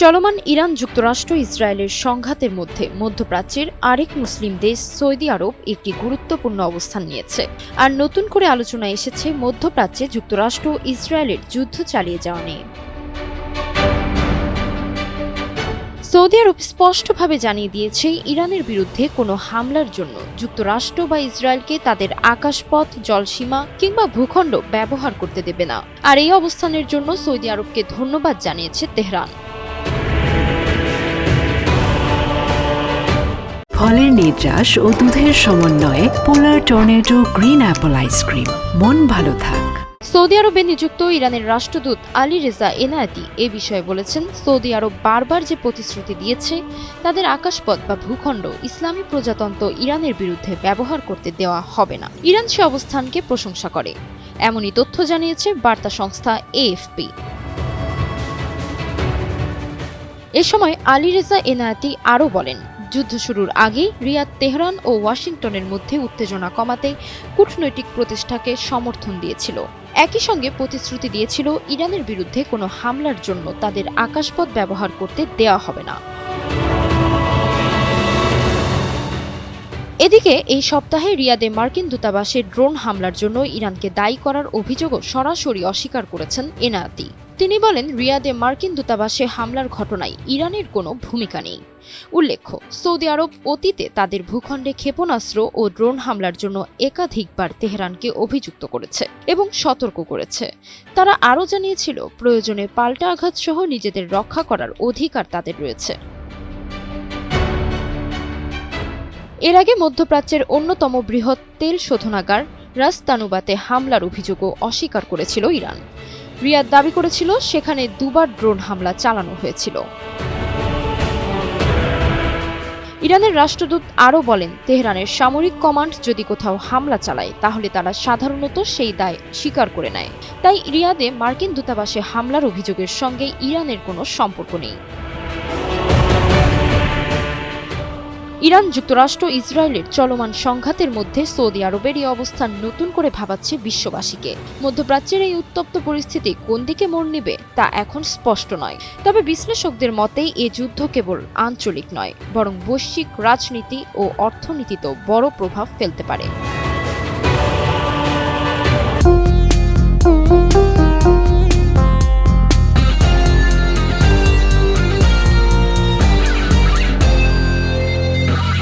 চলমান ইরান যুক্তরাষ্ট্র ইসরায়েলের সংঘাতের মধ্যে মধ্যপ্রাচ্যের আরেক মুসলিম দেশ সৌদি আরব একটি গুরুত্বপূর্ণ অবস্থান নিয়েছে। আর নতুন করে আলোচনায় এসেছে মধ্যপ্রাচ্যে যুক্তরাষ্ট্র ও ইসরায়েলের যুদ্ধ চালিয়ে যাওয়া নিয়ে। সৌদি আরব স্পষ্টভাবে জানিয়ে দিয়েছে ইরানের বিরুদ্ধে কোনো হামলার জন্য যুক্তরাষ্ট্র বা ইসরায়েলকে তাদের আকাশপথ, জলসীমা কিংবা ভূখণ্ড ব্যবহার করতে দেবে না। আর এই অবস্থানের জন্য সৌদি আরবকে ধন্যবাদ জানিয়েছে তেহরান। ফলের নির্যাস ও দুধের সমন্বয়ে পোলার টর্নেডো গ্রিন অ্যাপল আইসক্রিম। মন ভালো থাক। সৌদি আরবে নিযুক্ত ইরানের রাষ্ট্রদূত আলী রেজা এনায়েতি এ বিষয়ে বলেছেন, সৌদি আরব বারবার যে প্রতিশ্রুতি দিয়েছে তাদের আকাশপথ বা ভূখণ্ড ইসলামী প্রজাতন্ত্র ইরানের বিরুদ্ধে ব্যবহার করতে দেওয়া হবে না। ইরান সে অবস্থানকে প্রশংসা করে, এমনই তথ্য জানিয়েছে বার্তা সংস্থা এএফপি। এ সময় আলী রেজা এনায়েতি আরও বলেন, যুদ্ধ শুরুর আগেই রিয়াদ তেহরান ও ওয়াশিংটনের মধ্যে উত্তেজনা কমাতে কূটনৈতিক প্রচেষ্টাকে সমর্থন দিয়েছিল। একই সঙ্গে প্রতিশ্রুতি দিয়েছিল ইরানের বিরুদ্ধে কোনো হামলার জন্য তাদের আকাশপথ ব্যবহার করতে দেওয়া হবে না। এদিকে এই সপ্তাহে রিয়াদে মার্কিন দূতাবাসে ড্রোন হামলার জন্য ইরানকে দায়ী করার অভিযোগও সরাসরি অস্বীকার করেছেন এনায়েতি। তিনি বলেন, রিয়াদে মার্কিন দূতাবাসে হামলার ঘটনায় ইরানের কোনো ভূমিকা নেই। উল্লেখ্য, সৌদি আরব অতীতে তাদের ভূখণ্ডে ক্ষেপণাস্ত্র ও ড্রোন হামলার জন্য একাধিকবার তেহরানকে অভিযুক্ত করেছে এবং সতর্ক করেছে। তারা আরও জানিয়েছিল, প্রয়োজনে পাল্টা আঘাত সহ নিজেদের রক্ষা করার অধিকার তাদের রয়েছে। এর আগে মধ্যপ্রাচ্যের অন্যতম বৃহৎ তেল শোধনাগার রাস তানুবাতে হামলার অভিযোগও অস্বীকার করেছিল ইরান। রিয়াদ দাবি করেছিল সেখানে দুবার ড্রোন হামলা চালানো হয়েছিল। ইরানের রাষ্ট্রদূত আরও বলেন, তেহরানের সামরিক কমান্ড যদি কোথাও হামলা চালায় তাহলে তারা সাধারণত সেই দায় স্বীকার করে নেয়। তাই রিয়াদে মার্কিন দূতাবাসে হামলার অভিযোগের সঙ্গে ইরানের কোনো সম্পর্ক নেই। ইরান যুক্তরাষ্ট্র ইসরায়েলের চলমান সংঘাতের মধ্যে সৌদি আরবের এই অবস্থান নতুন করে ভাবাচ্ছে বিশ্ববাসীকে। মধ্যপ্রাচ্যের এই উত্তপ্ত পরিস্থিতি কোন দিকে মোড় নেবে তা এখন স্পষ্ট নয়। তবে বিশ্লেষকদের মতেই এ যুদ্ধ কেবল আঞ্চলিক নয়, বরং বৈশ্বিক রাজনীতি ও অর্থনীতিতেও বড় প্রভাব ফেলতে পারে।